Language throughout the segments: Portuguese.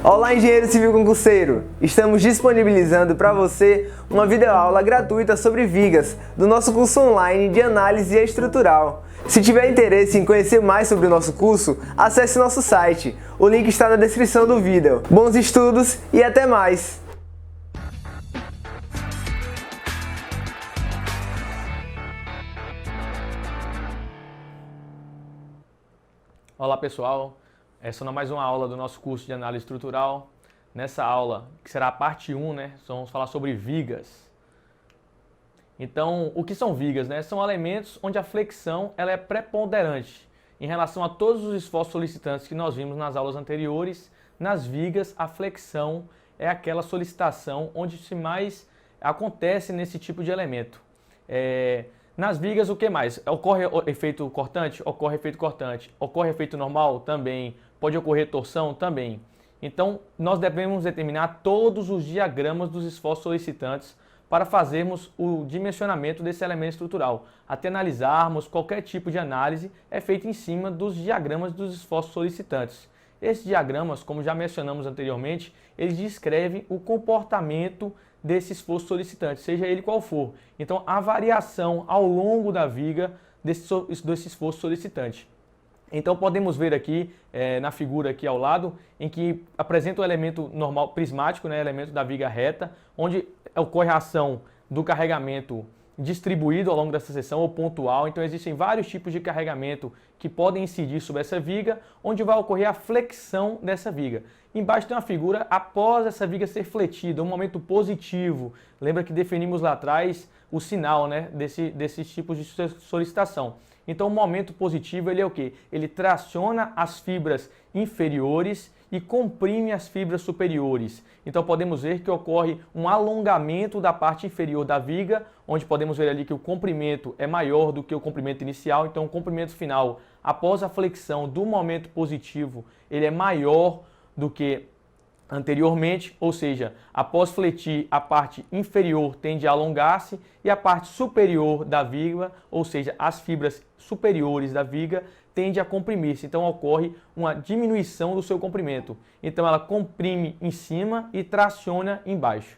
Olá, engenheiro civil concurseiro! Estamos disponibilizando para você uma videoaula gratuita sobre vigas do nosso curso online de análise estrutural. Se tiver interesse em conhecer mais sobre o nosso curso, acesse nosso site. O link está na descrição do vídeo. Bons estudos e até mais! Olá pessoal, essa é mais uma aula do nosso curso de análise estrutural. Nessa aula, que será a parte 1, vamos falar sobre vigas. Então, o que são vigas? São elementos onde a flexão ela é preponderante em relação a todos os esforços solicitantes que nós vimos nas aulas anteriores. Nas vigas, a flexão é aquela solicitação onde se mais acontece nesse tipo de elemento. Nas vigas, o que mais? Ocorre efeito cortante? Ocorre efeito cortante. Ocorre efeito normal? Também. Pode ocorrer torção? Também. Então, nós devemos determinar todos os diagramas dos esforços solicitantes para fazermos o dimensionamento desse elemento estrutural. Até analisarmos qualquer tipo de análise é feito em cima dos diagramas dos esforços solicitantes. Esses diagramas, como já mencionamos anteriormente, eles descrevem o comportamento desse esforço solicitante, seja ele qual for. Então, a variação ao longo da viga desse esforço solicitante. Então, podemos ver aqui na figura aqui ao lado, em que apresenta o elemento normal prismático, elemento da viga reta, onde ocorre a ação do carregamento distribuído ao longo dessa seção ou pontual. Então, existem vários tipos de carregamento que podem incidir sobre essa viga, onde vai ocorrer a flexão dessa viga. Embaixo tem uma figura após essa viga ser fletida, um momento positivo. Lembra que definimos lá atrás o sinal desses tipos de solicitação. Então, o momento positivo ele é o quê? Ele traciona as fibras inferiores e comprime as fibras superiores. Então, podemos ver que ocorre um alongamento da parte inferior da viga, onde podemos ver ali que o comprimento é maior do que o comprimento inicial. Então, o comprimento final, após a flexão do momento positivo, ele é maior do que anteriormente, ou seja, após fletir, a parte inferior tende a alongar-se e a parte superior da viga, ou seja, as fibras superiores da viga, tende a comprimir-se. Então, ocorre uma diminuição do seu comprimento. Então, ela comprime em cima e traciona embaixo.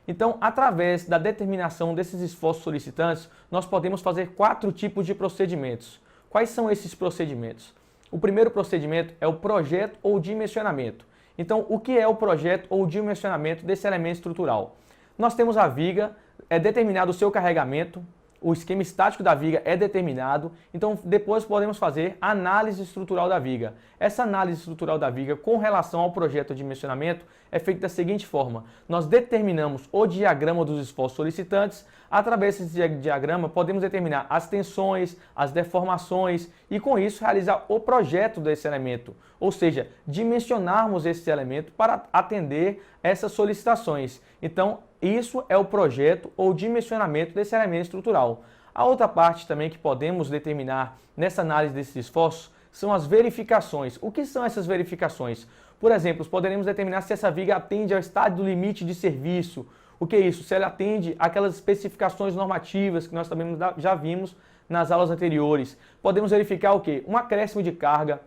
Então, através da determinação desses esforços solicitantes, nós podemos fazer 4 tipos de procedimentos. Quais são esses procedimentos? O primeiro procedimento é o projeto ou dimensionamento. Então, o que é o projeto ou dimensionamento desse elemento estrutural? Nós temos a viga, é determinado o seu carregamento, o esquema estático da viga é determinado, então depois podemos fazer a análise estrutural da viga. Essa análise estrutural da viga com relação ao projeto ou dimensionamento é feita da seguinte forma: nós determinamos o diagrama dos esforços solicitantes. Através desse diagrama podemos determinar as tensões, as deformações e com isso realizar o projeto desse elemento, ou seja, dimensionarmos esse elemento para atender essas solicitações. Então, isso é o projeto ou dimensionamento desse elemento estrutural. A outra parte também que podemos determinar nessa análise desses esforços são as verificações. O que são essas verificações? Por exemplo, poderemos determinar se essa viga atende ao estado do limite de serviço. O que é isso? Se ela atende àquelas especificações normativas que nós também já vimos nas aulas anteriores. Podemos verificar o quê? Um acréscimo de carga.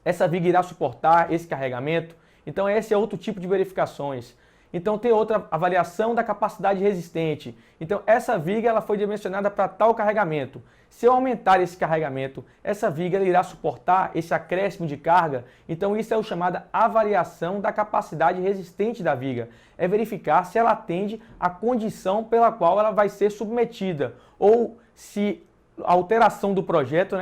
Essa viga irá suportar esse carregamento? Então, esse é outro tipo de verificações. Então, tem outra avaliação da capacidade resistente. Então, essa viga ela foi dimensionada para tal carregamento. Se eu aumentar esse carregamento, essa viga irá suportar esse acréscimo de carga. Então, isso é o chamado avaliação da capacidade resistente da viga. É verificar se ela atende à condição pela qual ela vai ser submetida. Ou se a alteração do projeto,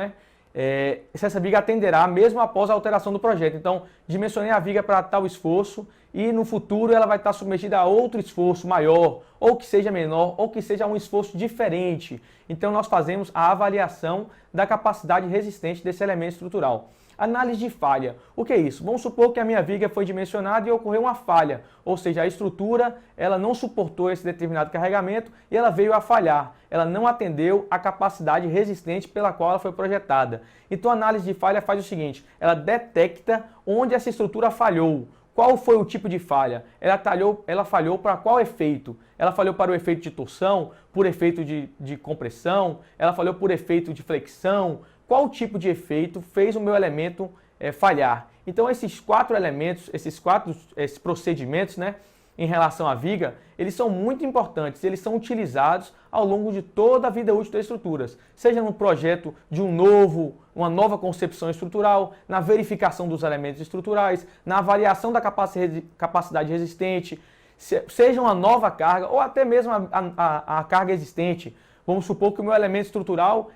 se essa viga atenderá mesmo após a alteração do projeto. Então, dimensionei a viga para tal esforço e no futuro ela vai estar submetida a outro esforço maior, ou que seja menor, ou que seja um esforço diferente. Então, nós fazemos a avaliação da capacidade resistente desse elemento estrutural. Análise de falha. O que é isso? Vamos supor que a minha viga foi dimensionada e ocorreu uma falha, ou seja, a estrutura ela não suportou esse determinado carregamento e ela veio a falhar. Ela não atendeu a capacidade resistente pela qual ela foi projetada. Então, a análise de falha faz o seguinte: ela detecta onde essa estrutura falhou. Qual foi o tipo de falha? Ela falhou para qual efeito? Ela falhou para o efeito de torção, por efeito de compressão? Ela falhou por efeito de flexão? Qual tipo de efeito fez o meu elemento falhar? Então esses 4 elementos, esses procedimentos, né, em relação à viga, eles são muito importantes, eles são utilizados ao longo de toda a vida útil das estruturas, seja no projeto de uma nova concepção estrutural, na verificação dos elementos estruturais, na avaliação da capacidade resistente, seja uma nova carga ou até mesmo a carga existente. Vamos supor que o meu elemento estrutural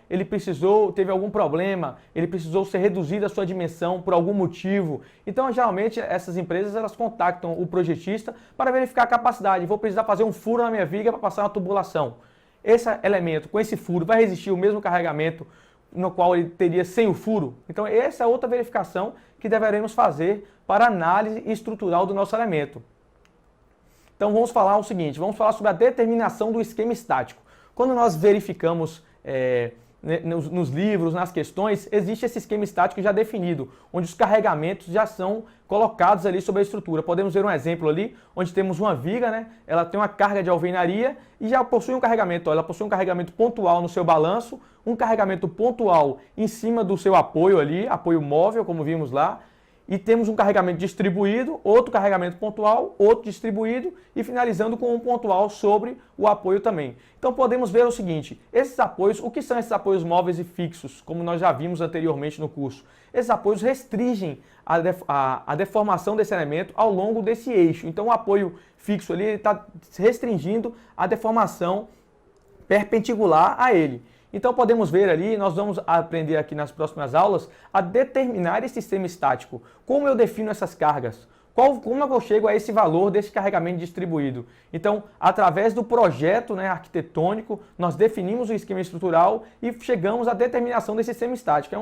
teve algum problema, ele precisou ser reduzido a sua dimensão por algum motivo. Então, geralmente, essas empresas elas contactam o projetista para verificar a capacidade. Vou precisar fazer um furo na minha viga para passar uma tubulação. Esse elemento, com esse furo, vai resistir o mesmo carregamento no qual ele teria sem o furo? Então, essa é outra verificação que deveremos fazer para a análise estrutural do nosso elemento. Então, vamos falar o seguinte, vamos falar sobre a determinação do esquema estático. Quando nós verificamos nos livros, nas questões, existe esse esquema estático já definido, onde os carregamentos já são colocados ali sobre a estrutura. Podemos ver um exemplo ali, onde temos uma viga, né? Ela tem uma carga de alvenaria e já possui um carregamento. Ela possui um carregamento pontual no seu balanço, um carregamento pontual em cima do seu apoio ali, apoio móvel, como vimos lá. E temos um carregamento distribuído, outro carregamento pontual, outro distribuído e finalizando com um pontual sobre o apoio também. Então podemos ver o seguinte, esses apoios, o que são esses apoios móveis e fixos, como nós já vimos anteriormente no curso? Esses apoios restringem a deformação desse elemento ao longo desse eixo. Então o apoio fixo ali está restringindo a deformação perpendicular a ele. Então podemos ver ali, nós vamos aprender aqui nas próximas aulas a determinar esse sistema estático. Como eu defino essas cargas? Como eu chego a esse valor desse carregamento distribuído? Então, através do projeto arquitetônico, nós definimos o esquema estrutural e chegamos à determinação desse sistema estático.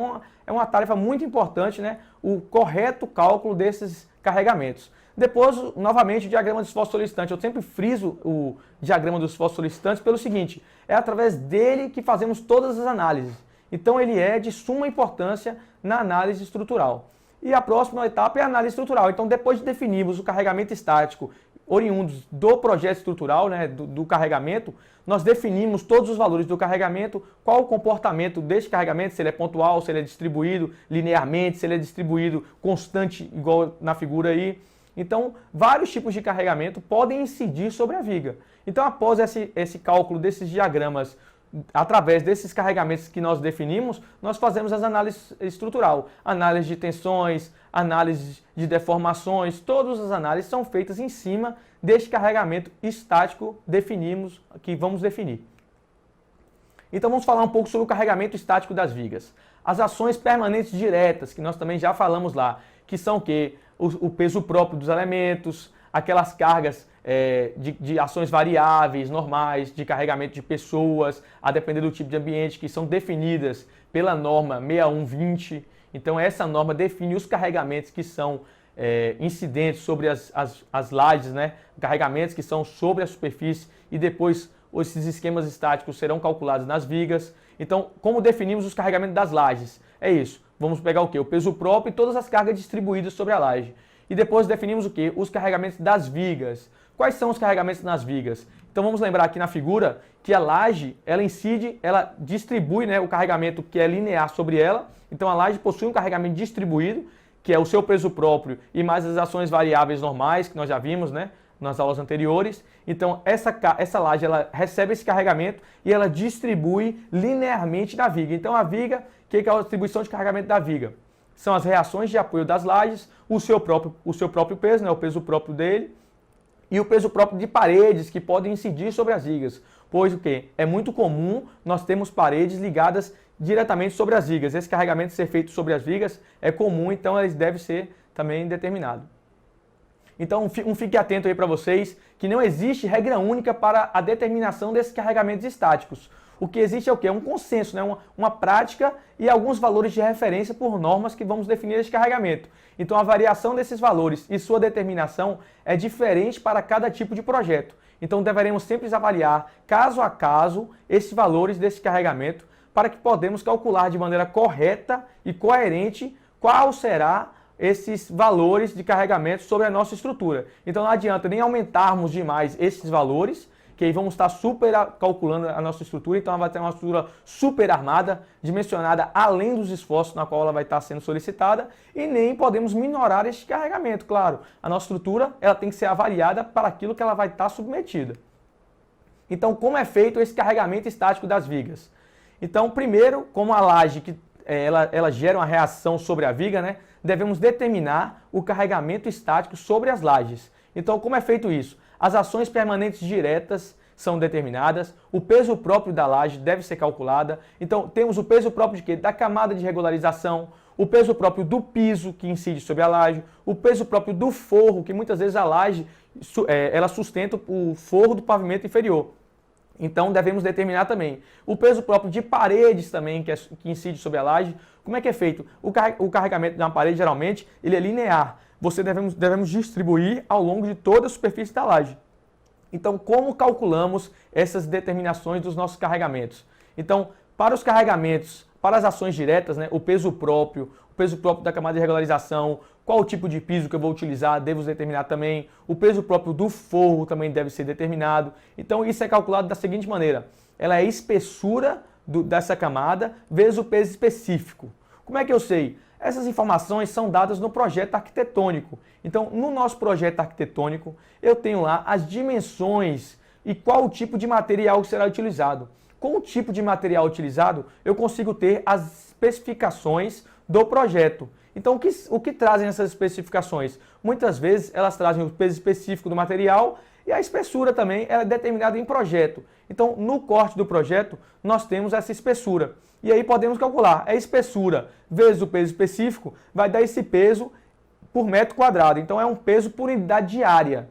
É uma tarefa muito importante, o correto cálculo desses carregamentos. Depois, novamente, o diagrama do esforço solicitante. Eu sempre friso o diagrama do esforço solicitante pelo seguinte, é através dele que fazemos todas as análises. Então, ele é de suma importância na análise estrutural. E a próxima etapa é a análise estrutural. Então, depois de definirmos o carregamento estático oriundos do projeto estrutural, do carregamento, nós definimos todos os valores do carregamento, qual o comportamento deste carregamento, se ele é pontual, se ele é distribuído linearmente, se ele é distribuído constante, igual na figura aí. Então, vários tipos de carregamento podem incidir sobre a viga. Então, após esse cálculo desses diagramas, através desses carregamentos que nós definimos, nós fazemos as análises estrutural. Análise de tensões, análise de deformações, todas as análises são feitas em cima deste carregamento estático que vamos definir. Então, vamos falar um pouco sobre o carregamento estático das vigas. As ações permanentes diretas, que nós também já falamos lá, que são o quê? O peso próprio dos elementos, aquelas cargas de ações variáveis, normais, de carregamento de pessoas, a depender do tipo de ambiente, que são definidas pela norma 6120. Então essa norma define os carregamentos que são incidentes sobre as lajes, carregamentos que são sobre a superfície e depois esses esquemas estáticos serão calculados nas vigas. Então, como definimos os carregamentos das lajes? É isso. Vamos pegar o quê? O peso próprio e todas as cargas distribuídas sobre a laje. E depois definimos o quê? Os carregamentos das vigas. Quais são os carregamentos nas vigas? Então vamos lembrar aqui na figura que a laje, ela incide, ela distribui o carregamento que é linear sobre ela. Então a laje possui um carregamento distribuído, que é o seu peso próprio e mais as ações variáveis normais, que nós já vimos nas aulas anteriores. Então essa laje ela recebe esse carregamento e ela distribui linearmente na viga. Então a viga, o que é a distribuição de carregamento da viga? São as reações de apoio das lajes, o seu próprio peso, o peso próprio dele, e o peso próprio de paredes que podem incidir sobre as vigas. Pois o quê? É muito comum nós termos paredes ligadas diretamente sobre as vigas. Esse carregamento ser feito sobre as vigas é comum, então eles devem ser também determinados. Então fique atento aí para vocês que não existe regra única para a determinação desses carregamentos estáticos. O que existe é o quê? Um consenso, uma prática e alguns valores de referência por normas que vamos definir esse carregamento. Então a variação desses valores e sua determinação é diferente para cada tipo de projeto. Então deveremos sempre avaliar caso a caso esses valores desse carregamento para que podemos calcular de maneira correta e coerente qual será esses valores de carregamento sobre a nossa estrutura. Então não adianta nem aumentarmos demais esses valores que aí vamos estar calculando a nossa estrutura, então ela vai ter uma estrutura super armada, dimensionada além dos esforços na qual ela vai estar sendo solicitada, e nem podemos minorar este carregamento, claro. A nossa estrutura ela tem que ser avaliada para aquilo que ela vai estar submetida. Então, como é feito esse carregamento estático das vigas? Então, primeiro, como a laje ela gera uma reação sobre a viga, né, devemos determinar o carregamento estático sobre as lajes. Então, como é feito isso? As ações permanentes diretas são determinadas, o peso próprio da laje deve ser calculada. Então, temos o peso próprio de quê? Da camada de regularização, o peso próprio do piso que incide sobre a laje, o peso próprio do forro, que muitas vezes a laje ela sustenta o forro do pavimento inferior. Então, devemos determinar também o peso próprio de paredes também, que incide sobre a laje. Como é que é feito? O carregamento de uma parede, geralmente, ele é linear. Devemos distribuir ao longo de toda a superfície da laje. Então, como calculamos essas determinações dos nossos carregamentos? Então, para os carregamentos, para as ações diretas, né, o peso próprio da camada de regularização, qual o tipo de piso que eu vou utilizar, devo determinar também. O peso próprio do forro também deve ser determinado. Então, isso é calculado da seguinte maneira. Ela é a espessura dessa camada vezes o peso específico. Como é que eu sei? Essas informações são dadas no projeto arquitetônico. Então, no nosso projeto arquitetônico, eu tenho lá as dimensões e qual o tipo de material que será utilizado. Com o tipo de material utilizado, eu consigo ter as especificações do projeto. Então, o que trazem essas especificações? Muitas vezes, elas trazem o peso específico do material e a espessura também é determinada em projeto. Então, no corte do projeto, nós temos essa espessura. E aí podemos calcular. A espessura vezes o peso específico vai dar esse peso por metro quadrado. Então, é um peso por unidade de área.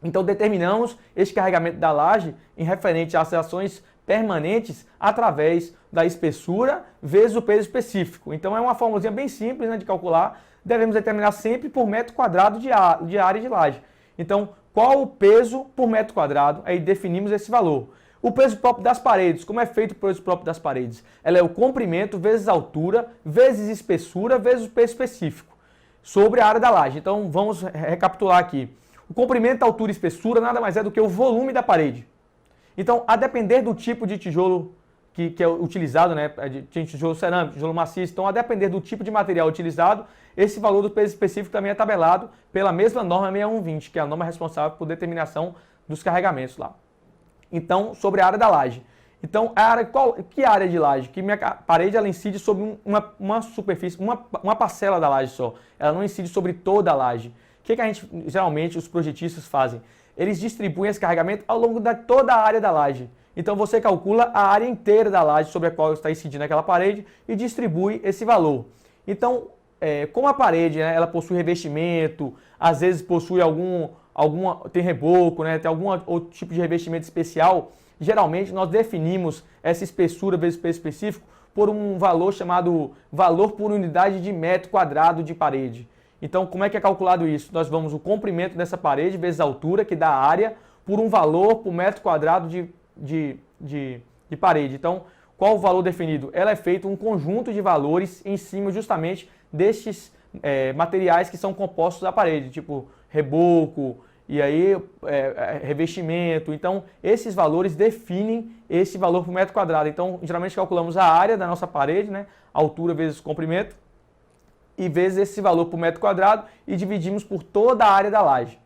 Então, determinamos este carregamento da laje em referente às ações permanentes através da espessura vezes o peso específico. Então, é uma formulazinha bem simples, né, de calcular. Devemos determinar sempre por metro quadrado de área de laje. Então, qual o peso por metro quadrado? Aí definimos esse valor. O peso próprio das paredes, como é feito o peso próprio das paredes? Ela é o comprimento vezes altura, vezes espessura, vezes o peso específico, sobre a área da laje. Então, vamos recapitular aqui. O comprimento, altura e espessura nada mais é do que o volume da parede. Então, a depender do tipo de tijolo que é utilizado, né, de tijolo cerâmico, tijolo maciço, então a depender do tipo de material utilizado, esse valor do peso específico também é tabelado pela mesma norma 6120, que é a norma responsável por determinação dos carregamentos lá. Então, sobre a área da laje. Então, que área de laje? Que minha parede ela incide sobre uma superfície, uma parcela da laje só. Ela não incide sobre toda a laje. O que a gente, geralmente, os projetistas fazem? Eles distribuem esse carregamento ao longo de toda a área da laje. Então, você calcula a área inteira da laje sobre a qual está incidindo aquela parede e distribui esse valor. Então, como a parede, né, ela possui revestimento, às vezes possui tem reboco, né, tem algum outro tipo de revestimento especial, geralmente nós definimos essa espessura vezes peso específico por um valor chamado valor por unidade de metro quadrado de parede. Então, como é que é calculado isso? Nós vamos o comprimento dessa parede vezes a altura, que dá a área, por um valor por metro quadrado de parede. Então, qual o valor definido? Ela é feito um conjunto de valores em cima justamente destes materiais que são compostos da parede, tipo reboco e aí revestimento. Então, esses valores definem esse valor por metro quadrado. Então, geralmente calculamos a área da nossa parede, né, altura vezes comprimento, e vezes esse valor por metro quadrado e dividimos por toda a área da laje.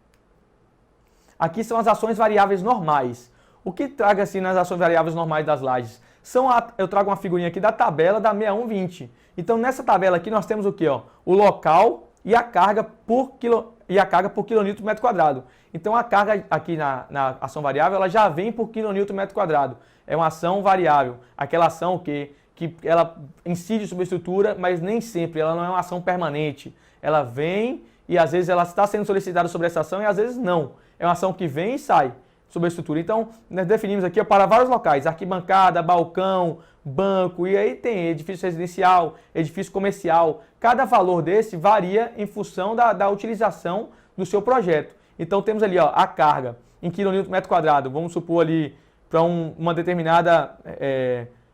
Aqui são as ações variáveis normais. O que traga assim nas ações variáveis normais das lajes? Eu trago uma figurinha aqui da tabela da 6120. Então, nessa tabela aqui nós temos o quê? O local e a carga por quilonewton por metro quadrado. Então, a carga aqui na ação variável ela já vem por quilonewton por metro quadrado. É uma ação variável. Aquela ação que ela incide sobre a estrutura, mas nem sempre, ela não é uma ação permanente. Ela vem e às vezes ela está sendo solicitada sobre essa ação e às vezes não. É uma ação que vem e sai sobre a estrutura. Então, nós definimos aqui para vários locais, arquibancada, balcão, banco, e aí tem edifício residencial, edifício comercial. Cada valor desse varia em função da utilização do seu projeto. Então, temos ali a carga em quilonewton por metro quadrado, vamos supor ali para uma determinada...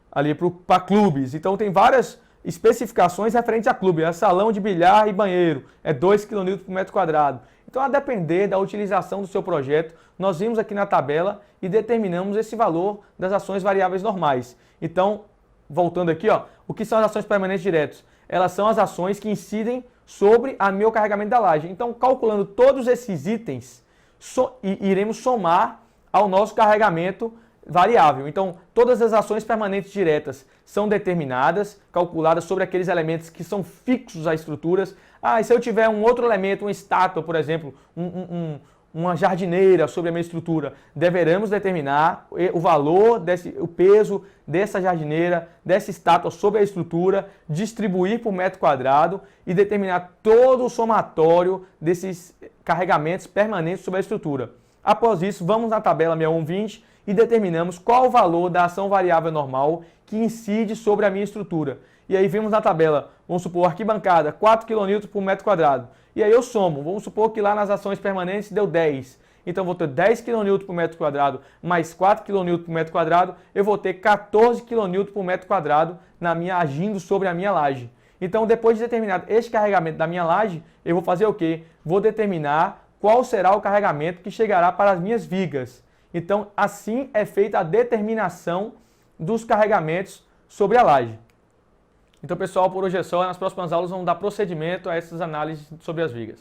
ali para clubes. Então, tem várias especificações referentes a clube, salão de bilhar e banheiro, é 2 kN por metro quadrado. Então, a depender da utilização do seu projeto, nós vimos aqui na tabela e determinamos esse valor das ações variáveis normais. Então, voltando aqui, ó, o que são as ações permanentes diretas? Elas são as ações que incidem sobre o meu carregamento da laje. Então, calculando todos esses itens, iremos somar ao nosso carregamento variável. Então, todas as ações permanentes diretas são determinadas, calculadas sobre aqueles elementos que são fixos às estruturas. E se eu tiver um outro elemento, uma estátua, por exemplo, uma jardineira sobre a minha estrutura, deveremos determinar o valor, o peso dessa jardineira, dessa estátua sobre a estrutura, distribuir por metro quadrado e determinar todo o somatório desses carregamentos permanentes sobre a estrutura. Após isso, vamos na tabela 6120 e determinamos qual o valor da ação variável normal que incide sobre a minha estrutura. E aí vemos na tabela, vamos supor, arquibancada, 4 kN por metro quadrado. E aí eu somo, vamos supor que lá nas ações permanentes deu 10. Então vou ter 10 kN por metro quadrado mais 4 kN por metro quadrado, eu vou ter 14 kN por metro quadrado agindo sobre a minha laje. Então depois de determinado este carregamento da minha laje, eu vou fazer o quê? Vou determinar qual será o carregamento que chegará para as minhas vigas. Então assim é feita a determinação dos carregamentos sobre a laje. Então, pessoal, por hoje é só. Nas próximas aulas vamos dar procedimento a essas análises sobre as vigas.